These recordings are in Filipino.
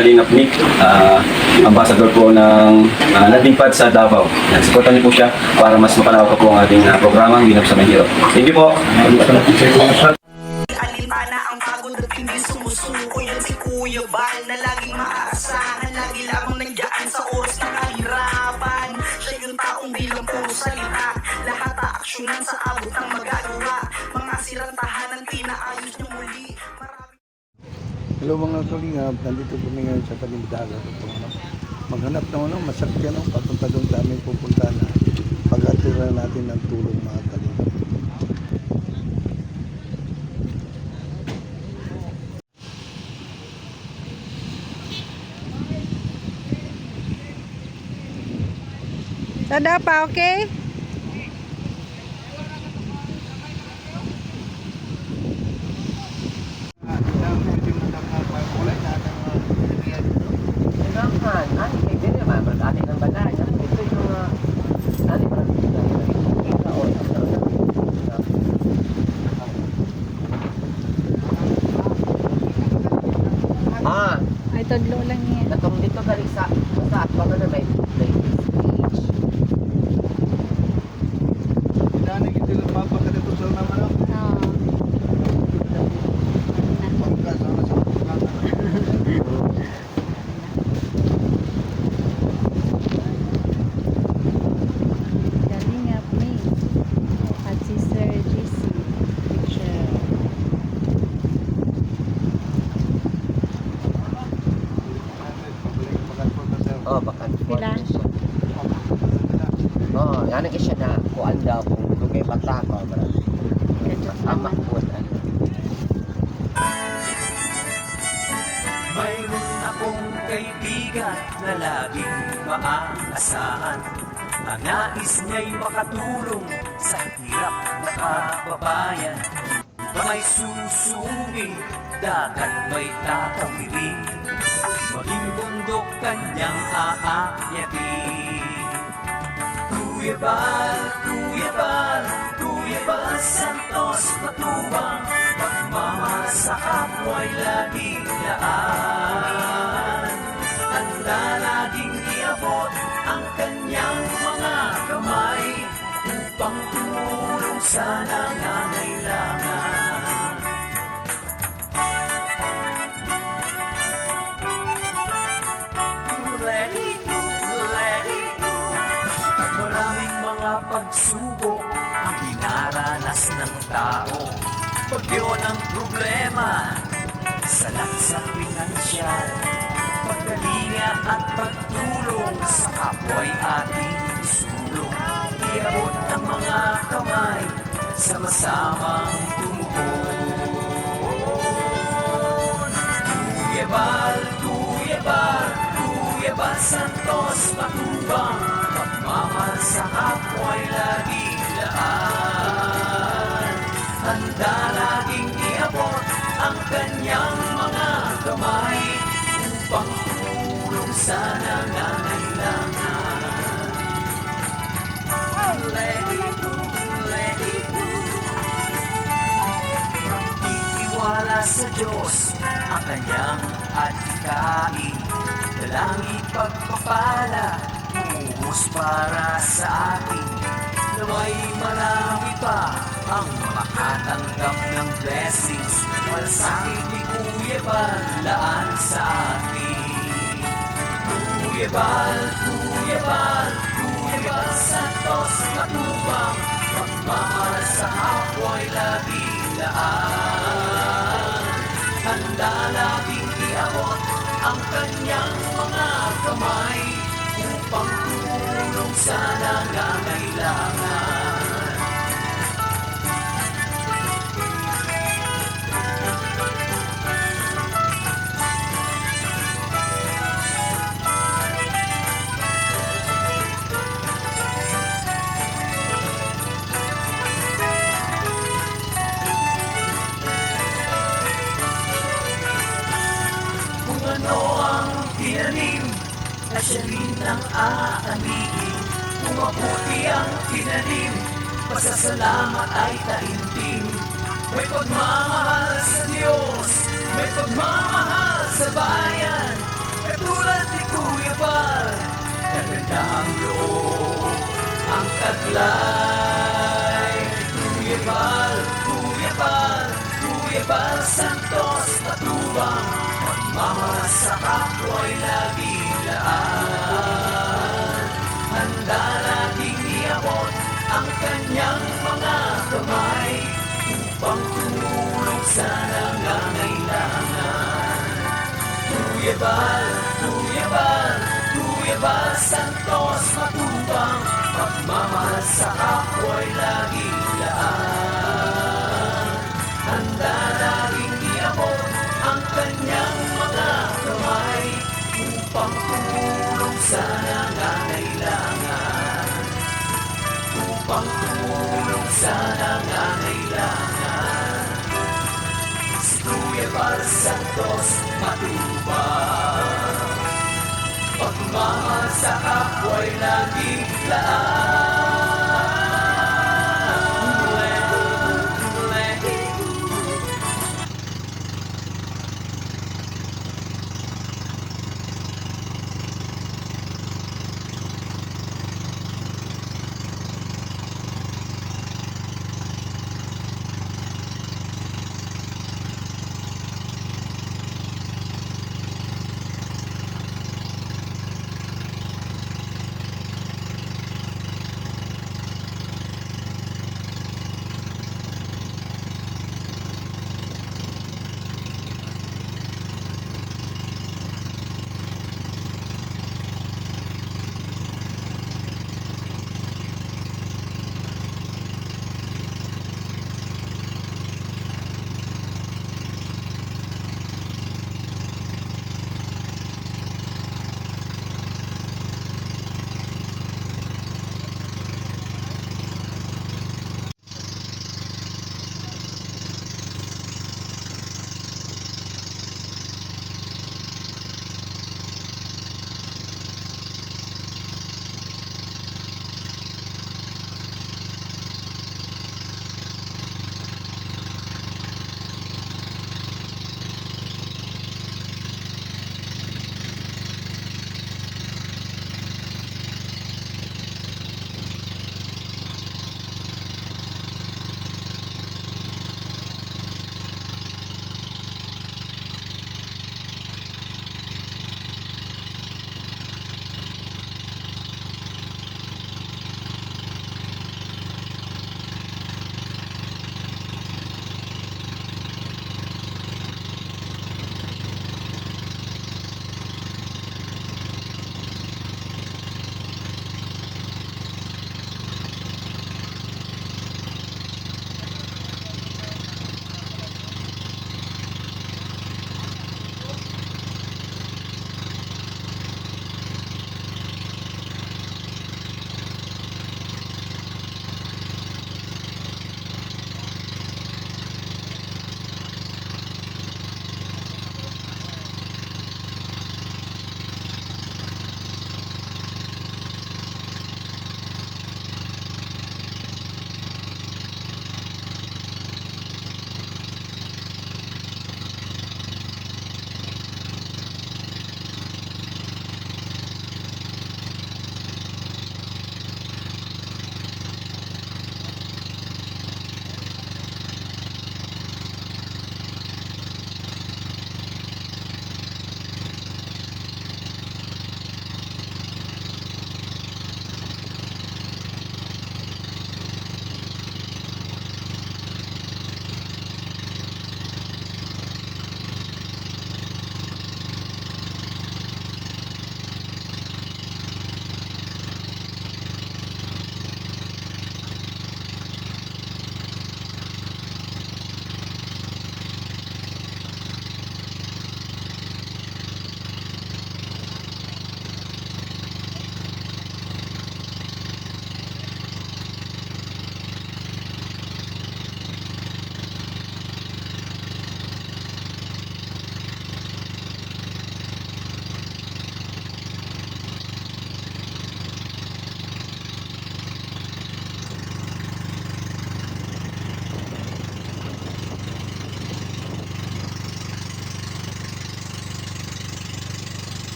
Kalingap Nick, ambassador po ng landing pad sa Davao. Nagsuportan niyo po siya para mas mapalawak po ang ating programang Ginap sa Mahirap. Thank you po. Alintana ang pagod at hindi sumusuko. Yan si Kuya Bal na laging maaasahan. Lagi lamang nandiyan sa oras ng kahirapan. Siya yung taong bilang puro salita. Lahat aaksyonan sa abot ng magagawa. Mga sirang tahanan pinaayos niyo muli. Hello mga kalingap, nandito kami ngayon sa Kalimdagan. Maghanap ng masakyan papunta doon sa aming pupuntahan na pag-atira natin ng tulong mga kalingap. Sada pa, okay? Ay, tadlo lang yan. Natong dito galing sa at baka na may speech. Dani kita lang mapakadito sa naman ako. Oo. Pagkasama sa pupuntahan. Kalingap me. At si Sir GC. Picture. Oh, bakan. Pila? Oh, yan ang isya na kuan daw kung dugay bata ko bro. Tama po ano. Mayroon akong kaibigan na laging maaasahan. Ang nais niya'y makatulong sa hirap na kababayan. May susumi, dagat may tatawirin. Maging bundok kanyang aakyatin. Kuya Bal, Kuya Bal, Kuya Bal Santos Matubang, pagmamahal sa kapwa'y laging daan. Handa laging iabot ang kanyang mga kamay upang tumulong sa nangangailangan. Maraming mga pagsubok ang dinaranas ng tao. Bagyo ng problema, salat sa pinansyal, pagkalinga at pagtulong sa kapwa'y ating sulong. Iabot ang mga kamay, sama-samang tumugon. Kuya Bal, Kuya Bal, Kuya Bal Santos Matubang, pagmamahal sa kapwa'y laging daan. Handa laging iabot ang kanyang mga kamay upang tumulong sa nangangailangan. Let it go, let it go. Iiwala sa Diyos ang kanyang adhikain. Dalangin pagpapala, umuhos para sa atin. Naway marami pa ang makatanggap ng blessings. Malasakit ni Kuya Bal, laan sa atin. Kuya Bal, Kuya Bal, Kuya Bal Santos Matubang, pagmamahal sa kapwa'y laging daan. Handa laging iabot ang kanyang mga kamay upang tumulong sa nangangailangan. Kung ano ang tinanim, na siya rin ang aanihin. Kung mabuti ang tinanim, pasasalamat ay taimtim. May pagmamahal sa Diyos, may pagmamahal sa bayan. sablay. Kuya Bal Santos Matubang, magmamahal sa kapwa'y laging laan. Handa nating iabot ang kanyang mga kamay upang tumulong sa nangangailangan. Kuya Bal Santos Matubang, magmamahal sa kapwa'y laging laan. Handa nating iabot ang kanyang mga kamay upang tumulong sa nangangailangan. Upang tumulong sa nangangailangan. Si Kuya Bal Santos Matubang, pagmamahal sa kapwa'y laging laan.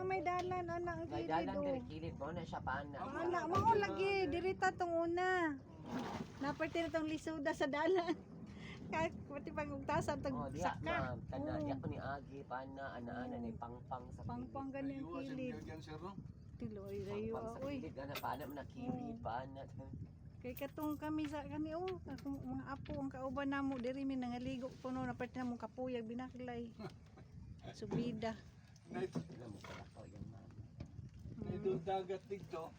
Na may dalan anak ang May gilid. dalang Oh. diri kilid mo na siya paana. Anak mo lagi dirita tong una. Naperte na tong lisuda sa dalan. Kahit pati pag ugtasan tong Oh, diha saka. ma'am. Kana Oo. diha ko ni Agi paana ana-ana ni pangpang sa Pangpang gani ang kilid. Tiloy rayo Pangpang sa oy. kilid ana paana man kilid paana. Kay katong kami sa kami akong mga apo ang kauban namo diri mi nangaligo puno na parte namo kapuyag binaklay. Subida. Alam mo pala ko yan ma'am. Ito dagat dito.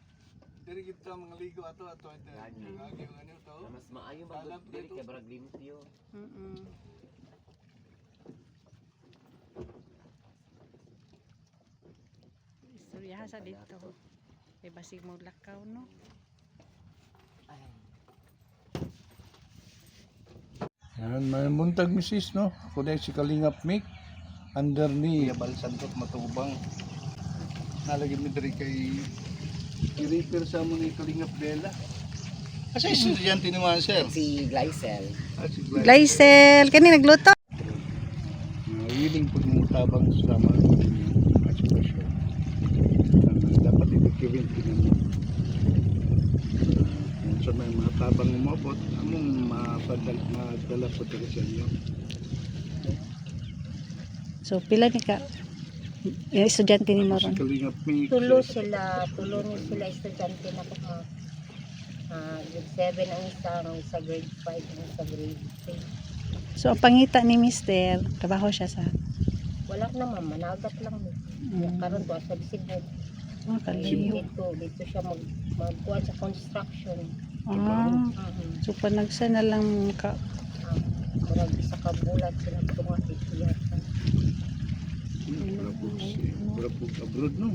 Diri kita mga ligo ato ito. Gani. Lagi yung ano to. Na mas maayo Dalam mag diri dito. kay barag limpyo. Istoryahan sa dito. Kay basig mo lakaw no. Ay. Yan, may muntag misis, no? Ako na si Kalingap Mick. Under ni Yabal Santot Matubang. Nalagyan mi diri kay i-repair sa mo ni Kalingap Bella. Kasi estudyante naman, sir. Si Glycel. Si Glenn. Glycel, kani nagluto. Willing po mutabang sa mga asosasyon. Dapat i-document din mo. Kung sa may mga tabang umabot, among madala po tayo sa inyo. So pila ni ka yung estudyante ni mo Si ron? Kalingap Mick. Tulo ni sila estudyante na ko mga grade 7 ang isa, ang isa grade 5, ang isa grade 3. So ang pangita ni Mister, trabaho siya sa Wala naman, managat lang. Karon to sa Bisidnet. kaliyo. Dito siya magkuhan sa construction. So panagsa na lang ka. Murag isa ka bulat sila tunga dito yata. Wala po abroad, no?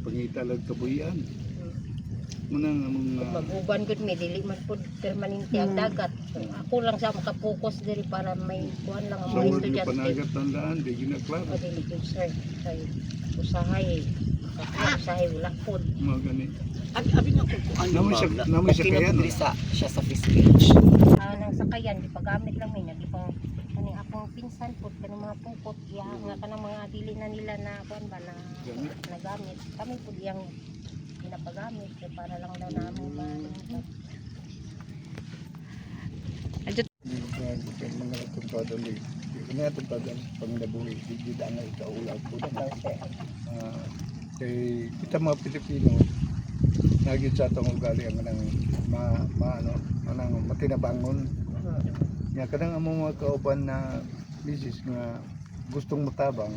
Pangita lang kabuyan. Munang among Mag-uban gud mi dili man pud permanente ang dagat. So, ako lang sa makapokus diri para may kuhan lang ang sa mga word ni estudyante. panagat ang daan, di ginaklaro. Dili gud sir kay usahay. Usahay wala pod. Mga gani. Abi nga ko ano Namoy siya kaya, no? diri sa siya sa fish cage. Nang sakayan di pagamit lang mi nagipang kani akong pinsan pod kanang mga pupot iya nga kanang mga dili na nila na kuan ba na Gamit. nagamit kami pod iyang pinapagamit kay para lang daw namin Mga tumpado ni kanya tumpado pang nabuhi di dangay kaulag po na. Kay kita mga Pilipino nagit sa atong ugali ang nang manang matinabangon. Nya kadang among mga kauban na misis nga gustong matabang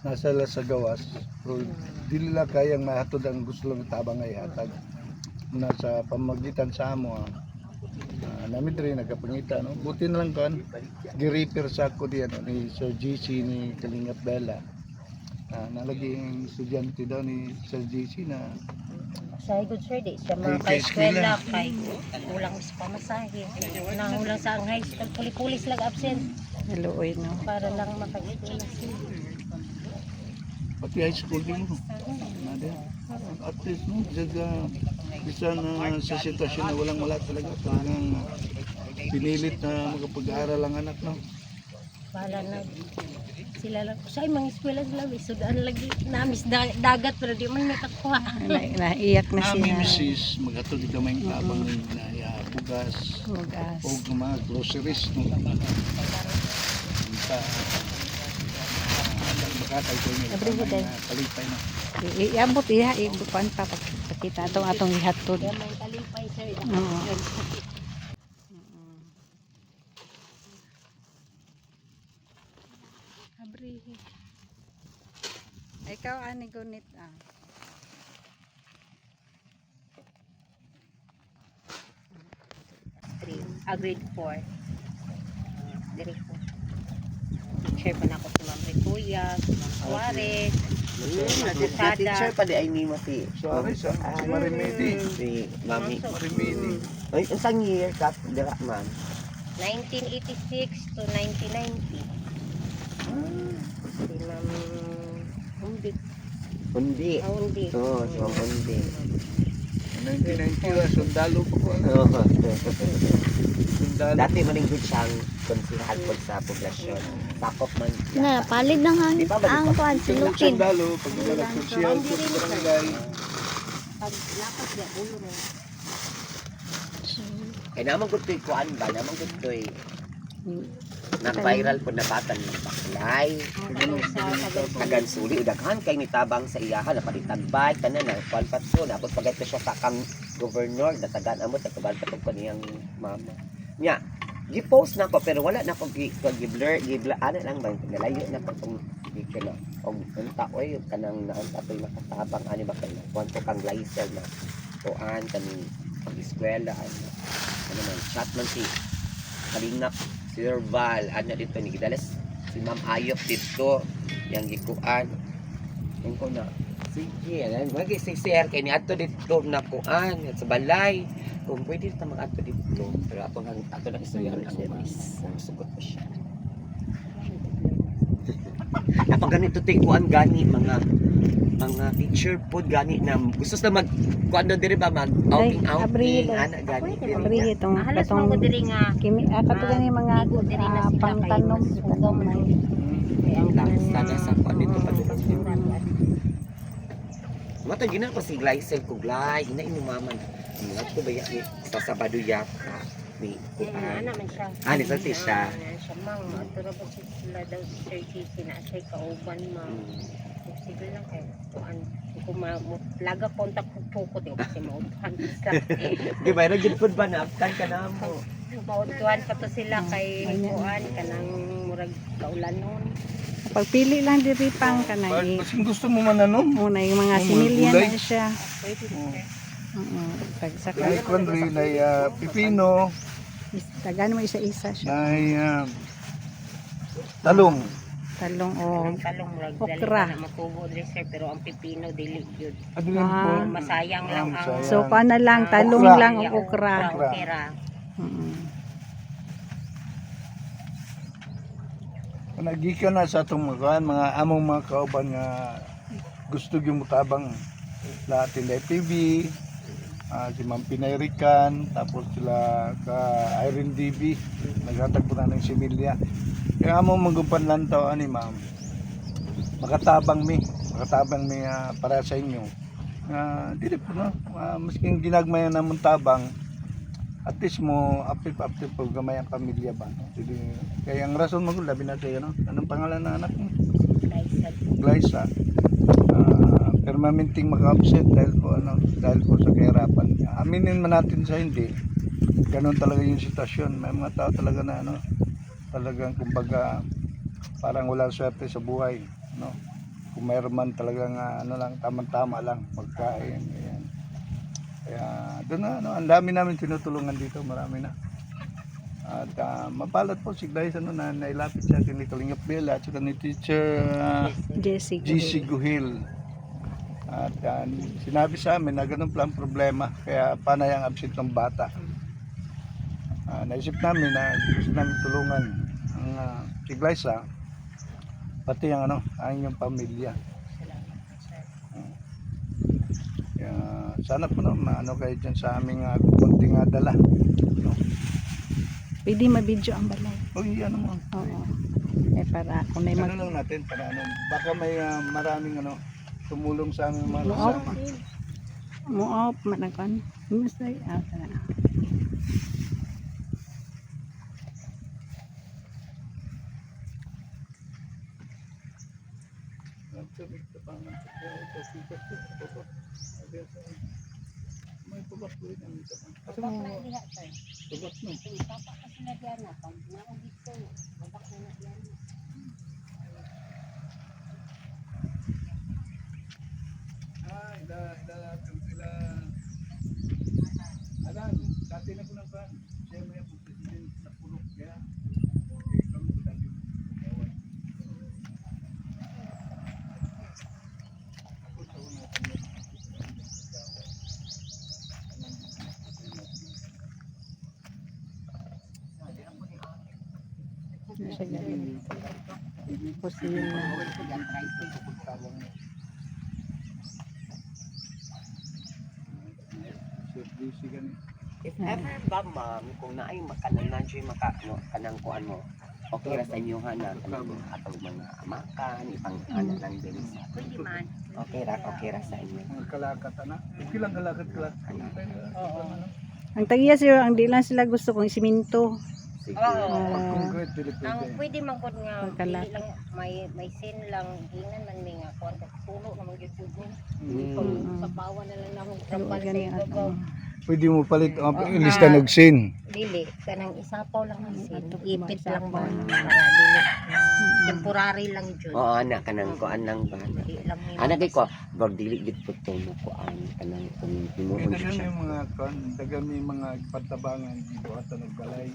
nasa la sa gawas pero dili la kayang mahatod ang gusto lang tabang ay hatag muna sa pamagitan sa amo namin rin nagkapangita no buti na lang kan gi-repair sa ako diyan ni Sir GC ni Kalingap Bella nalaging estudyante daw ni Sir GC na Say good sir di siya mga Kay eskwela kay kulang sa pamasahe nahulang sa ang high school puli-pulis lang absent Haluoy no. para lang makaeskwela sila. pati high school din mo at least no jaga bisa na sa sitwasyon na walang wala talagang pinilit na magpag-aaral ang anak no. Bala na sila lang sa mga eskwela sila isudaan lagi namis dagat pero di man may kakuha. Naiyak na Nami siya. misis magatod gamay ng tabang na bugas Bugas. o mga groceries no. Sa makatay ko niya kalipay na. Iabot iya ibukan pa pagkita atong ihatod. Kaya may kalipay sir. Oo. Abrihi. Ikaw ani gunit Grade 4. Diri ko. Teacher pa na ako si Ma'am Rituya, si Ma'am Suarez, Teacher pa di ay nimo si Sorry sa Marimedi. si Mami. Marimedi. Ay unsang year ka dira ma'am? 1986 to 1990. Si Ma'am Umbik. Undi. Umbik. Oo, si Ma'am Undi. 1990 la sundalo ko po. Oo. Sundalo. Dati maning good siyang konsihal po sa poblasyon. Sakop man. Na, palid na nga Di ba ba, ang kuan si Yung Lukid. sundalo, pag nag-social sa barangay, Pag lakas niya, ulo na. Kaya naman gusto'y kuan ba? Naman gusto'y nag-viral po na batan ng baklay. Kagan suli, udaghan kay nitabang sa iyahan, napalitan bike, tanan na, kuan patso, napos pagay ko siya sa kang governor, natagan amot, natagan patog ko niyang mama. Nya, gi-post na ko, pero wala na ko gi-blur, ano lang ba, nalayo na ko kung gikila. O, unta, oy, kanang naanta ko'y nakatabang, ano ba kayo, kuan ko kang laser na, kuan, kanang pag-eskwela, ano man, chat man si Kalingap, Sir Val, ano dito ni Gidalas, si Ma'am Ayop dito, yang gikuan, yung ko na, sige, magi si Sir, kaya ni ato dito na kuan, sa balay, kung pwede na mag-ato dito, pero ato lang istoryahan ang mas, sugot ko siya. Napag ganito tayo kuan gani, mga teacher po gani na gusto na mag kuan daw diri ba mag outing abril. ana gani diri Abri nga. itong Halos mo ko diri nga. kimi kato gani mga Ligo diri na sila pangtanom kayo. Sugaw man. Kaya ang Lang sana sa kuan dito pa dito. Mata gina pa si Glycel ko glay ina inumaman. Mga ko ba ya sa Sabado yata ni kuan. Ana man siya. Ni salti siya. Siya mang matura ba sila daw si Sir Kiki na siya kauban ma. Sige lang kayo. Kuan kung laga kontak ko din kasi mautuhan sa. Di ba gid pud ba na aftan ka na mo. Mautuhan pa to sila kay kuan kanang murag kaulanon. pagpili lang diri pang kanay Kasi gusto mo man ano, muna yung mga Mga similyan gulay. na siya. Pwede Pag saka ay kwan rin ay pipino, tagan mo isa-isa siya. ay talong. Talong o ang talong murag dali okra. na matubo diri sir pero ang pipino dili gyud. Ano yun po? Masayang lang ang Masayang. So kuan na lang talong Okra. lang o okra. Okra. Nagikan na sa itong mga among mga kauban nga gusto yung mutabang lahat tinday PB, si Ma'am Pinay Rican, tapos sila ka Irene DB, naghatag po na ng similya. Kaya among magupan lang tao ani ma'am, makatabang mi para sa inyo. Dili po no, masking ginagmayan namon tabang, at least mo apip po gamay ang pamilya ba. Jadi kaya ang rason mo labi na tayo no. Anong pangalan ng anak mo? Glyza. Permanenting maka-upset dahil po sa kahirapan. Aminin man natin sa hindi. Ganun talaga yung sitwasyon. May mga tao talaga na ano, talagang kumbaga parang walang swerte sa buhay, no. Kung mayroon man talagang ano lang tamang-tama lang pagkain. Ayan. Kaya doon na, ano, ang dami namin tinutulungan dito, marami na. At mapalat po si Glyza na nailapit sa akin ni Kalingap Bella at saka ni Teacher Jesse. GC Guhil. At sinabi sa amin na ganun pala ang problema, kaya panay ang absent ng bata. Naisip namin na gusto namin tulungan ang si Glyza, pati ang inyong pamilya. Kaya sana po maano kayo dyan sa aming kunting dala. No? Pwede ma-video ang balay. O ano mo. Oo. Para kung may Ano lang natin para baka may maraming tumulong sa aming mga Mo-off. kasama. Mo-off manakon. Musay ata. May pabak po rin ang ito. Kasi Babak mo, na diha sir. pabak no. Papa kasi na diyan na pag naugit ko. Babak na diyan. Alam, dati na ko lang ba? Siya may po president sa pulok kaya. Siya ganun. Tapos yun na. If ever ba ma'am, kung naay makanan na siya kanang kuan mo, Okay ra sa inyo ha na kanang atong mga amakan, ipang ano lang din sa. Pwede man. Okay ra sa inyo. Mga kalakat na. Okay lang kalakat. Oo. Ang tagiya sila, ang di lang sila gusto kong siminto. Sige. Concrete, dili Ang pwede. pwede man gud nga Pagkalat. dili lang may sin lang ingnan man may nga kuan puno naman gyud jud ni. Mm. Sa bawa na lang namong Pero trapal sa gani ang ibabaw. Pwede mo palit ilista ng sin. Dili kanang isapaw lang ang sin. Ipit lang ba Isapaw. para dili. Temporary lang jud. Oo ana kanang kuan lang ba. Dili lang may Ana kay ko, bag dili gid pud tulo ko an kanang kung himuon Dagan siya. may mga kan, dagan may mga pantabangan dito at ng balay.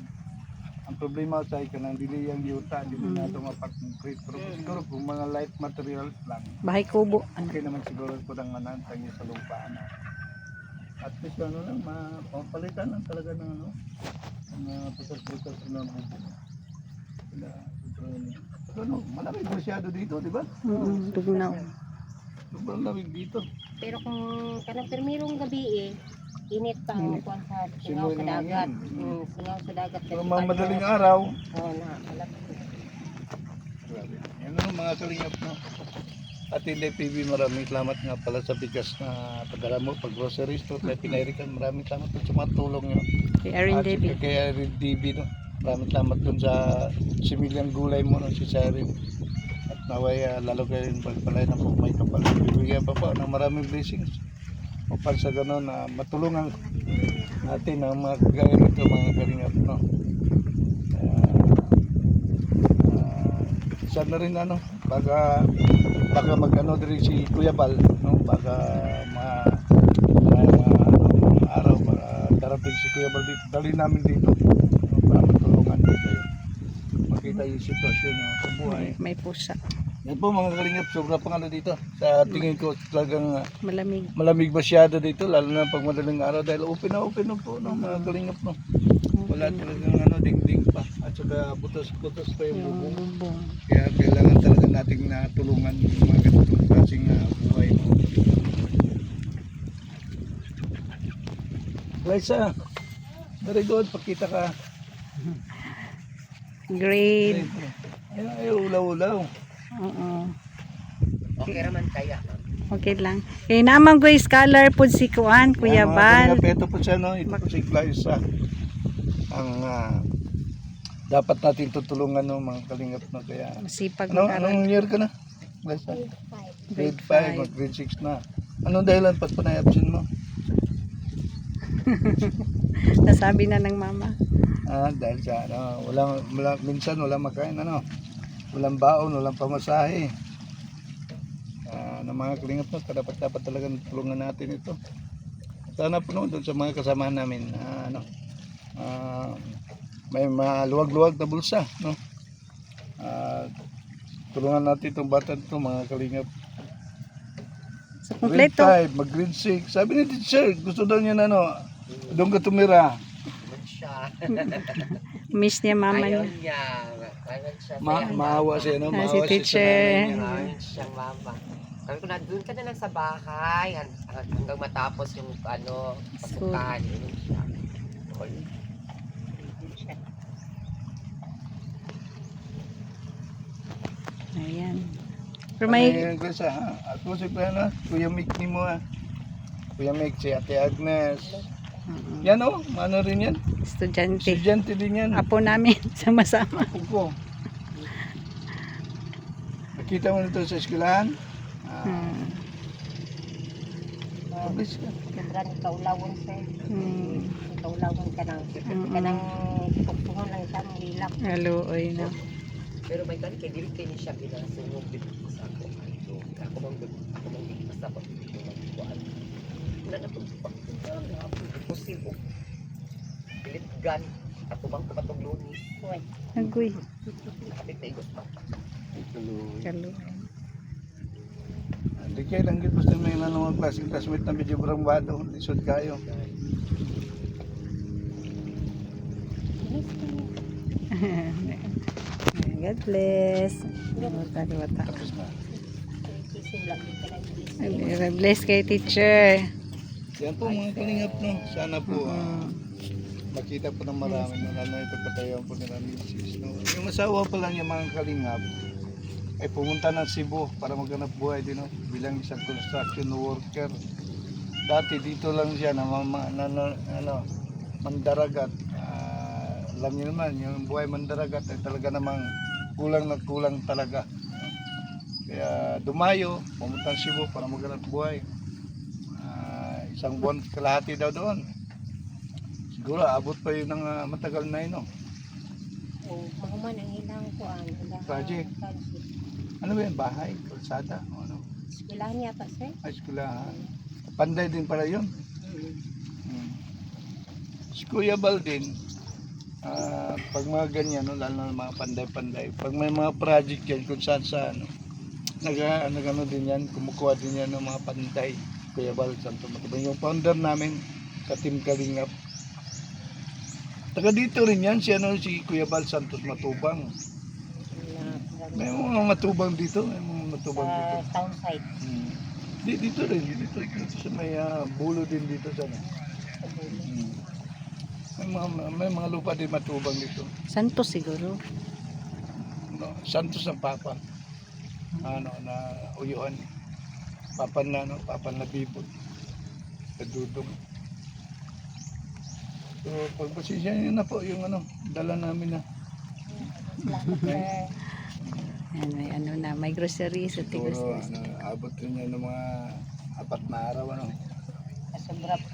Ang problema sa kanang dili yang yuta, dili na ito mapag-concrete. Pero siguro kung mga light materials lang, Bahay kubo. okay naman siguro po ng manantang sa lupa na. At least ano lang, mapapalitan lang talaga ng ano, mga putas-putas na bubo. Pero ano, malamig masyado dito, di ba? Tugnaw. Sobrang lamig dito. Pero kung kanang permirong gabi init pa ang kuan sa singaw sa dagat. Singaw sa dagat. Pero mga madaling araw, Oo na, alam ko. grabe. Yan ang mga kalingap no. At hindi PB, maraming salamat nga pala sa bigas na pagdala mo, pag groceries to, kaya pinairikan, maraming salamat po sa mga tulong nyo. Kay Aaron At David. kay Erin DB, no. Maraming salamat dun sa similyang gulay mo, no, si Siren. At naway, lalo kayo yung pagpalay na po, may kapal. Bibigyan pa po ng maraming blessings. O para sa gano'n, matulungan natin ang mga kagaya nito, mga kalingap, no. Isa na rin ano, baka mag-ano din si Kuya Bal, no? Baka araw, darating si Kuya Bal dito, dali namin dito, no? Para matulungan din kayo. Makita yung sitwasyon nyo sa buhay. May pusa. Yan po mga kalingap, sobra pang ano dito. Sa tingin ko talagang Malamig. malamig masyado dito, lalo na pag madaling araw dahil open na po no, mga kalingap no. Wala talagang ano, dingding pa at saka butas-butas pa yung bubong. Bubong. Kaya kailangan talaga nating natulungan yung mga ganitong klaseng buhay. No? Liza, very good, pakita ka. Grade. Ay, ulaw-ulaw. Oo. Okay ra man kaya. Okay lang. Kay naman ko scholar po si Kuan, Kuya Mga Bal. kalingap, ito po siya, no? Ito po si Liza. Ang dapat natin tutulungan no, mga kalingap no. Kaya Masipag anong mag-aral. year ka na? Liza? Grade Grade 5, mag grade 6 na. Anong dahilan pat panay-absent mo? Nasabi na ng mama. Dahil sa minsan walang makain, ano? Walang baon, walang pamasahe. Ng mga kalingap no, dapat talaga tulungan natin ito. Sana po no, doon sa mga kasamahan namin, may maluwag-luwag na bulsa, no? Tulungan natin itong bata ito, mga kalingap. Sa Grade kompleto. 5, mag grade 6. Sabi ni teacher, gusto daw niya na doon ka tumira. Siya. Miss niya mama Ayaw niya. niya. Ayaw siya. Maawa siya, no? Si Maawa siya teacher. sa nanay niya. Ayaw siyang mama. Sabi ko na, doon ka na lang sa bahay hanggang matapos yung pasukan. Yun siya. Ayan. Pero may Ay, kasi, ako si Kuya Mick ni mo Kuya Mick, si Ate Agnes. Yan ano rin yan? estudyante. Estudyante din yan. Apo namin, sama-sama. Ako po. Nakita mo nito sa eskwelahan? Mabilis ka. Sobra ni kaulawon sa Hmm. kaulawon ka nang tugtungan lang sa mong hilak. Haluoy na. Pero may kani kay dili kay ni siya ginasunog dito sa ako. Ako bang basta pa kuan. Wala na pud pa. Posible. Pilitgan ako bang patong lunis. Uy, Agoy. Kapit na igos pa. Haluoy. Hindi kayo lang gito sa may nanong classmate na medyo brambado. Lisod kayo. God bless. Bata. Tapos na. kisig lang ka lang. Bless kay teacher. Yan po mga kalingap no. Sana po makita po ng marami na lalo ito katayan po nila ni Jesus. No? Yung Yung asawa pa lang yung mga kalingap ay pumunta ng Cebu para maghanap buhay din, no? Bilang isang construction worker. Dati dito lang siya na, mandaragat. Alam niyo naman, yung buhay mandaragat ay talaga namang kulang na kulang talaga. Kaya dumayo, pumunta ng Cebu para maghanap buhay. Isang buwan kalahati daw doon. Siguro abot pa yun ng matagal na yun, no? O, mahuman ang ilang kuan. Project. Ano ba yan? Bahay? Kalsada? O ano? Eskwelahan yata, sir. Ay, eskwelahan. Panday din pala yun. Si Kuya Bal din, pag mga ganyan, no, lalo na mga panday-panday, pag may mga project yan kung saan saan, no, nag-ano din yan, kumukuha din yan ng mga panday. Kuya Bal, Santo Matubang. Yung founder namin, Katim Kalingap. Taga dito rin yan, si Kuya Bal Santos Matubang. May mga matubang dito, may mga matubang dito. Sa town side. Dito rin, dito sa may bulo din dito sana. May mga lupa din matubang dito. Santos siguro. No, Santos ng Papa. Ano na uyuan. Papan na bibot. Kadudong. So pagpasisya niyo na po yung dala namin na. Salamat, sir. Ayan, may ano na, may groceries at Siguro groceries. abot rin yan ng mga 4 na araw Sobra po.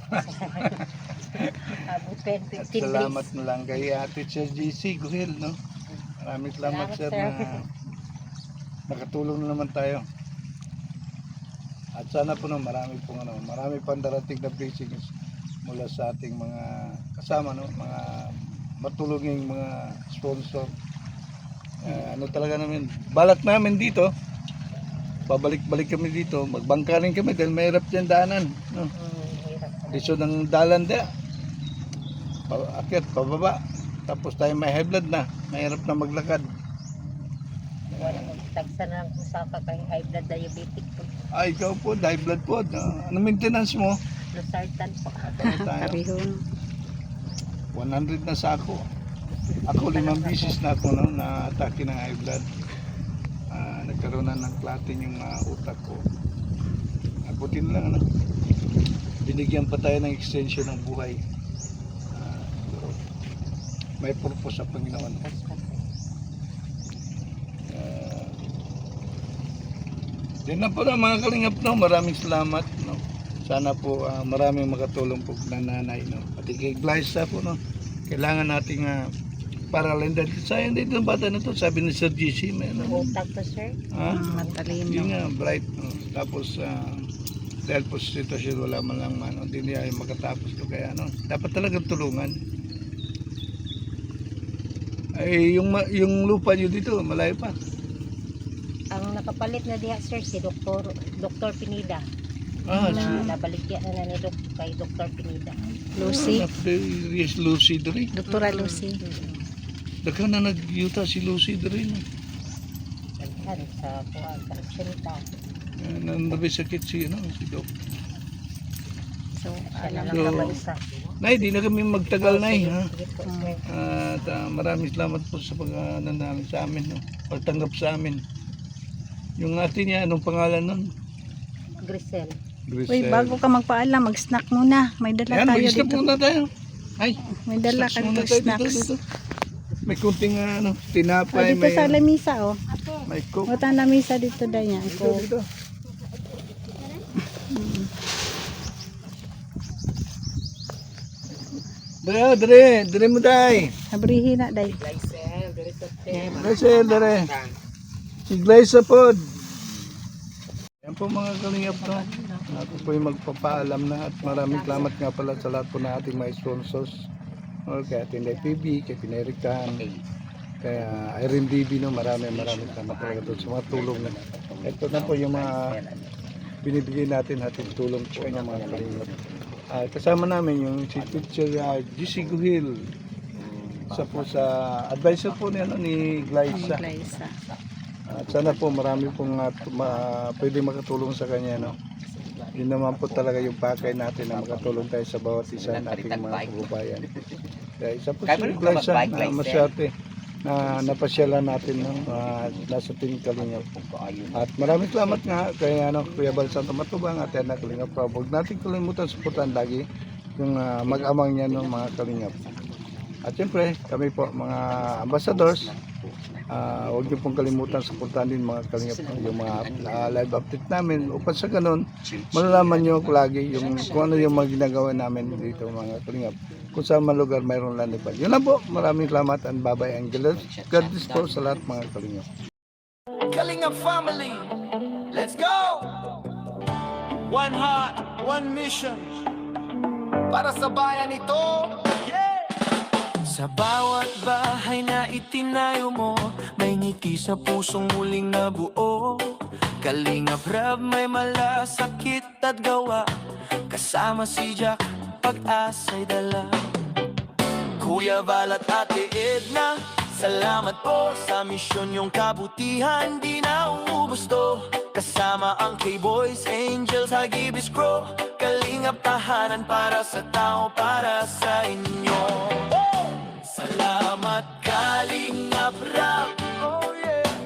Abot 15 At days. salamat na lang kay Ate Sir GC Guhil, no? Maraming salamat, Salamat, sir, sir. na nakatulong na naman tayo. At sana po marami pang darating na blessings mula sa ating mga kasama, no? Mga matulunging mga sponsor. Talaga namin, balat namin dito, pabalik-balik kami dito, magbangka rin kami dahil mahirap dyan daanan, no? Diso ng dalan dia, akit, pababa, tapos tayo may high blood na, mahirap na maglakad. Wala magtagsa na lang kung sa kay high blood diabetic po. Ay, ikaw po, high blood po, ano maintenance mo? Losartan po. Tayo, Parihon. 100 na sa ako. Ako 5 bisis na ako, no, na atake ng high blood. Nagkaroon na ng clotting yung utak ko. Abutin lang, binigyan pa tayo ng extension ng buhay. May purpose sa Panginoon. Din na po na mga kalingap, no, maraming salamat, no. Sana po maraming makatulong po na nanay, no. Pati kay Glyza po, no. Kailangan nating paralel dahil sayang dito ang bata na to, sabi ni Sir GC, may Utak to, sir. Matalino. yun nga, bright, no. Tapos dahil po sa sitwasyon wala man lang hindi niya yung makatapos to, kaya dapat talagang tulungan. Ay yung lupa niyo dito malayo pa. Ang nakapalit na diha, sir, si Dr. Pinida. Nabaligyan na ni kay Dr. Pinida. Lucy. Yes, Lucy diri. Doktora Lucy. Daghan na nagyuta si Lucy diri, no. Naghan sa kuha, sa resulta. Nandabi sakit si Doc. So, Siya na alam lang So, kabalisa. Nay, di na kami magtagal, Nay, ha. Sige po, sir. At maraming salamat po sa namin sa amin, no. Pagtanggap sa amin. Yung atin niya, anong pangalan nun? Grisel. uy, bago ka magpaalam, mag-snack muna. May dala Ayan, tayo mag-stop dito. muna tayo. Ay, May dala ka snacks muna dito, tayo snacks. dito. May kunting O, tinapay, dito sa lamisa, oh. may coke. O, tang lamisa dito dahil yan. Dito. Dire mo day. Abrihin na dahil. Glycel, dire. Si Glyza pod. Yan po mga kalingap, no. Ako po yung magpapaalam na at maraming salamat nga pala sa lahat po na ating mga sponsors. Kaya Tinday PB, kay Pinerican, kaya Irene DB, no. Maraming salamat talaga doon sa mga tulong na. Ito na po yung mga binibigay natin ating tulong po ng mga kalingap. Kasama namin yung si Teacher GC Guhil. Isa po sa advisor po ni Glyza. Glyza. At sana po marami pong pwede makatulong sa kanya, no. Yun naman po talaga yung pakay natin na makatulong tayo sa bawat isa nating mga kababayan. Kaya isa po si Glyza na masyarte. na napasyalan natin no, nasa Team Kalingap. At maraming salamat nga kay Kuya Bal Santo Matubang at yan na Kalingap Rob. Huwag natin kalimutan supportan lagi yung mag-amang niya ng mga Kalingap. At siyempre, kami po mga ambassadors, huwag niyo pong kalimutan supportan din mga Kalingap yung mga live update namin upang sa ganun, malalaman niyo lagi yung kung ano yung mga ginagawa namin dito mga Kalingap. Kung saan man lugar mayroong landipad. Yun lang po, maraming salamat and bye-bye and God bless po sa lahat mga Kalingap. Kalingap family, let's go! One heart, one mission, para sa bayan ito. Yeah! Sa bawat bahay na itinayo mo, may ngiti sa pusong muling nabuo. Kalingap Rab, may malasakit at gawa, kasama si Jack, pag-asa'y dala. Kuya Val at Ate Edna, salamat po sa misyon yung kabutihan, di na uubos to. Kasama ang K-Boys, Angels, Hagibis Crow, Kalingap tahanan para sa tao, para sa inyo. Salamat Kalingap Rap,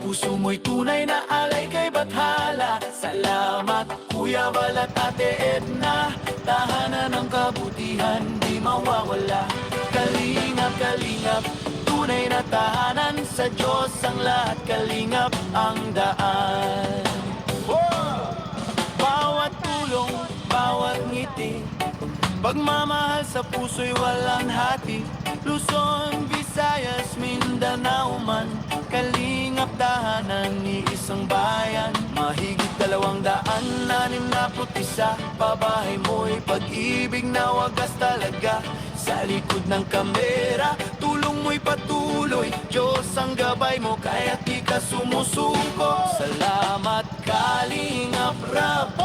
puso mo'y tunay na alay kay Bathala. Salamat Kuya Val at Ate Edna, tahanan ng kabutihan, di mawawala. Kalingap, Kalingap, tunay na tahanan, sa Diyos ang lahat, Kalingap ang daan. Bawat tulong, bawat ngiti, pagmamahal sa puso'y walang hati. Luzon, Visayas, Mindanao man, Kalingap tahanan ni isang bayan. Mahigit 261, pabahay mo'y pag-ibig na wagas talaga. Sa likod ng kamera, tulong mo'y patuloy, Diyos ang gabay mo, kaya't di ka sumusuko. Salamat Kalingap Rap,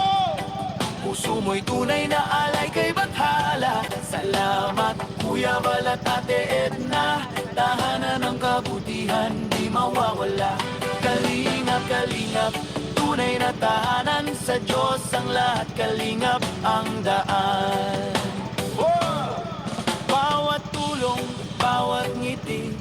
puso mo'y tunay na alay kay Bathala. Salamat Kuya Val at Ate Edna, tahanan ng kabutihan, di mawawala. Kalingap, Kalingap, tunay na tahanan, sa Diyos ang lahat, Kalingap ang daan. Bawat tulong, bawat ngiti,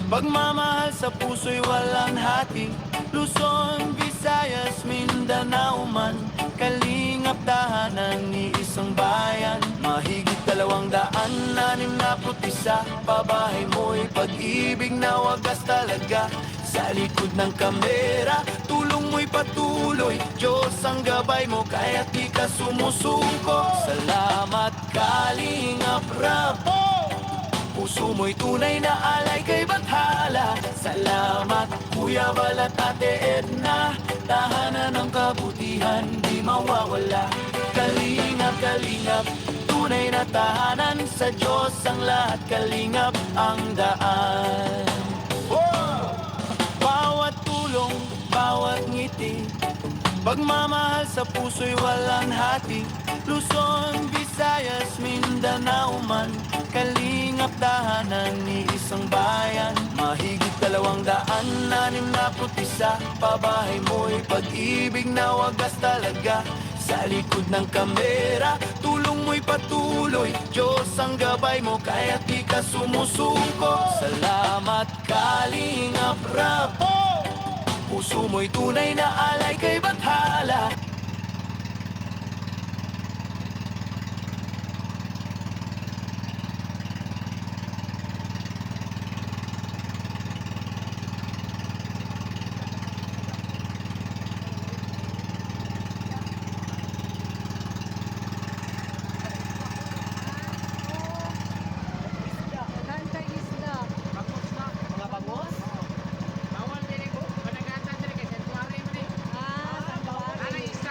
pagmamahal sa puso'y walang hati. Luzon, Visayas, Mindanao man, Kalingap tahanan ni isang bayan. Mahigit 261, pabahay mo'y pag-ibig na wagas talaga. Sa likod ng kamera, tulong mo'y patuloy, Diyos ang gabay mo, kaya't di ka sumusuko. Salamat Kalingap Rap, puso mo'y tunay na alay kay Bathala. Salamat Kuya Val at Ate Edna, tahanan ng kabutihan, di mawawala. Kalingap, Kalingap, tunay na tahanan, sa Diyos ang lahat, Kalingap ang daan. Bawat tulong, bawat ngiti, pagmamahal sa puso'y walang hati. Luzon, Visayas, Mindanao man, Kalingap tahanan ni isang bayan. Mahigit 261, pabahay mo'y pag-ibig na wagas talaga. Sa likod ng kamera, tulong mo'y patuloy, Diyos ang gabay mo, kaya't di ka sumusuko. Salamat Kalingap Rap, puso mo'y tunay na alay kay Bathala. Kanta isda. Mga bangos? Bawal din po. Panagatan din kay Santuari mo ni. Ah, Santuari. Anay isa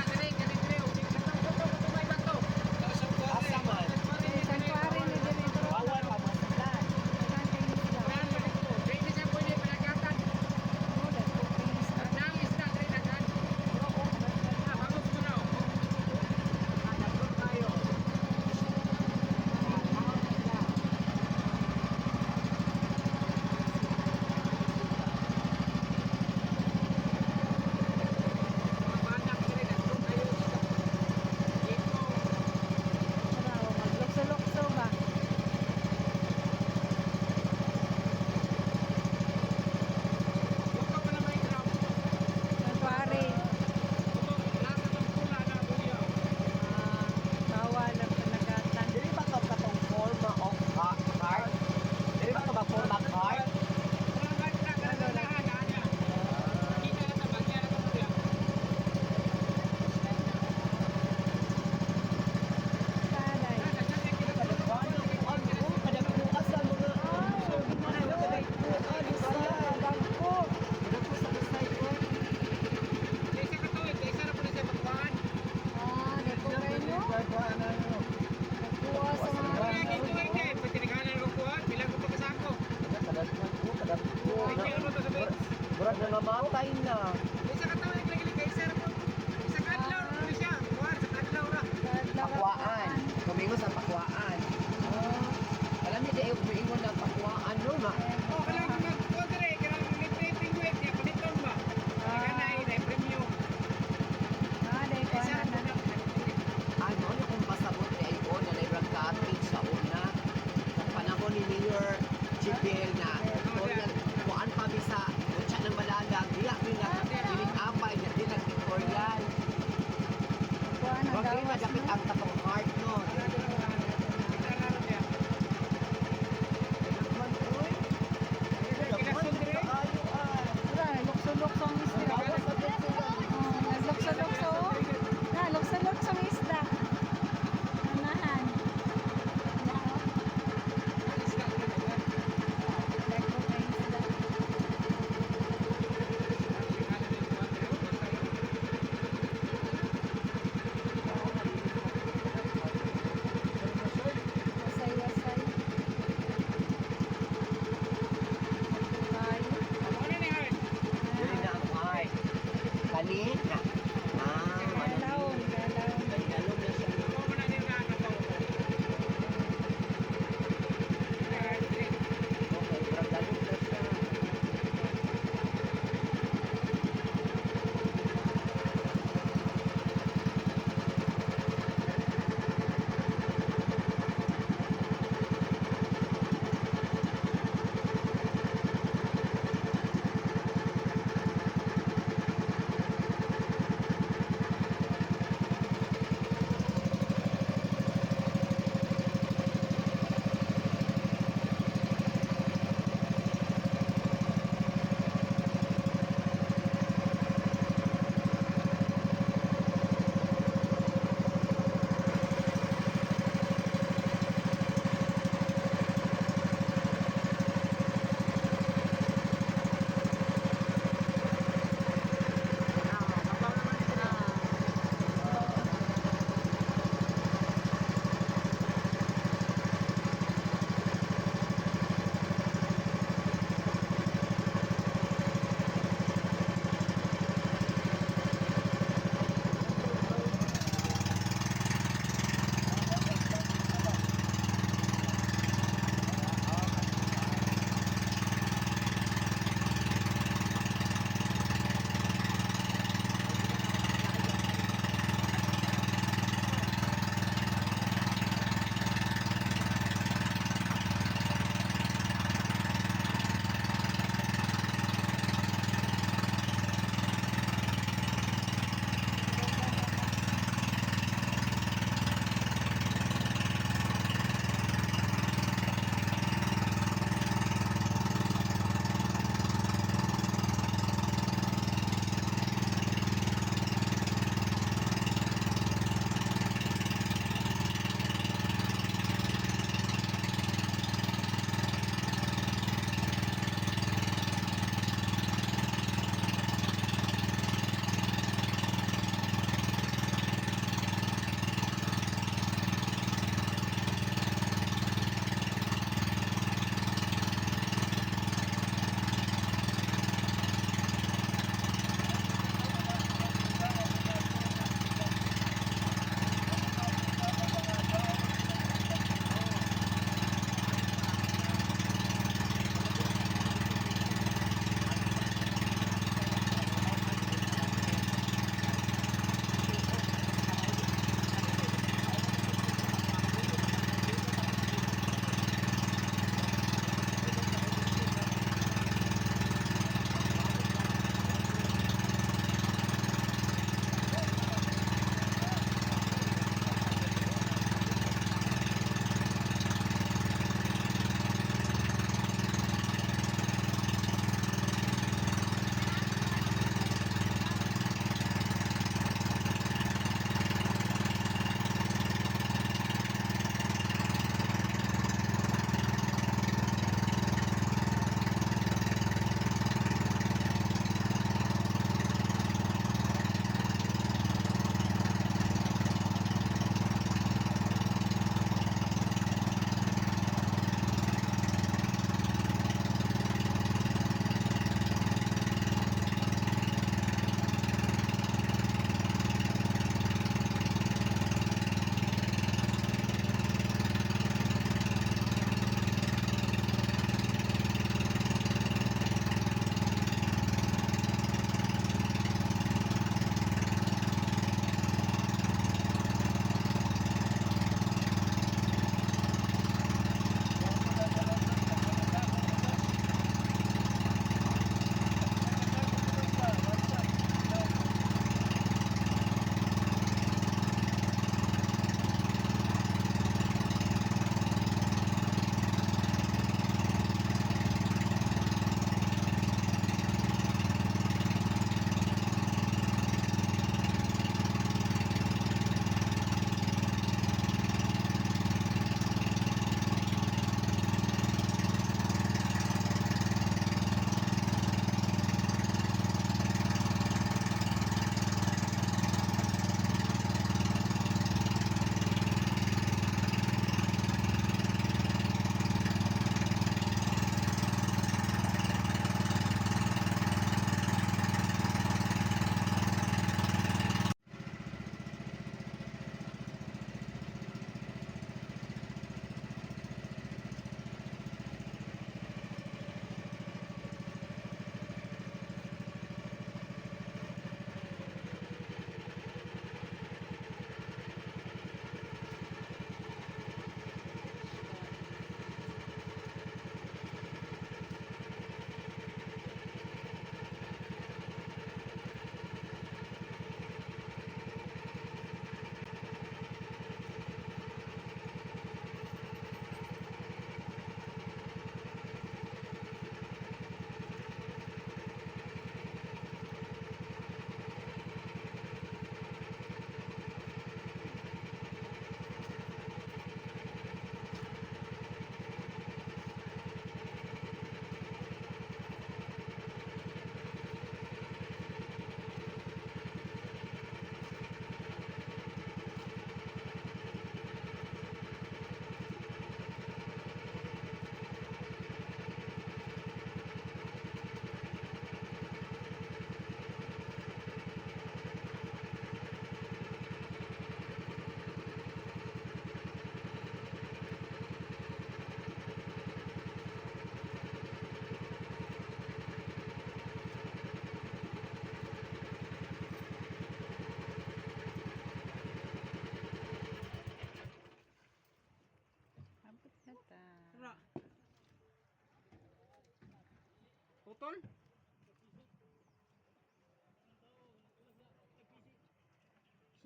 Manangin? Kalaon, kalaon. Okay, murag dalog na siya.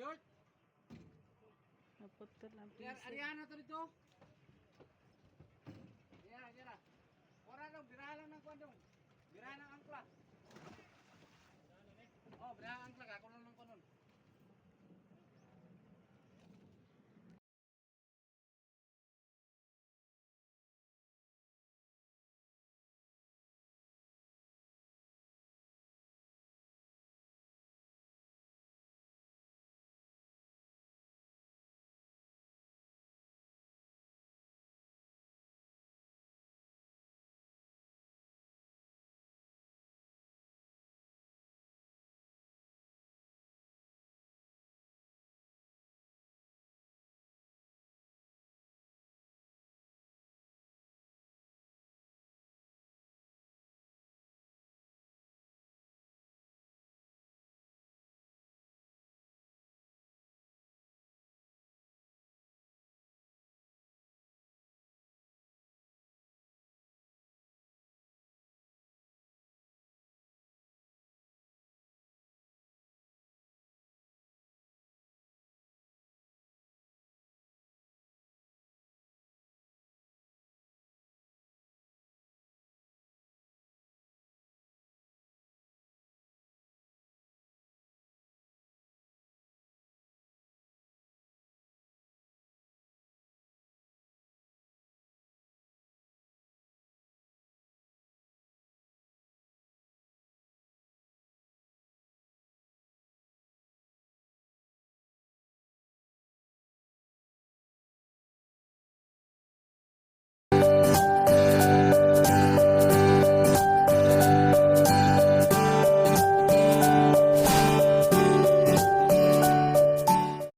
Short. Naputol ang piso. Ariana to dito. Gira. Ora dong, birahan lang ng kwan dong. Birahan ng angkla. Oh, birahan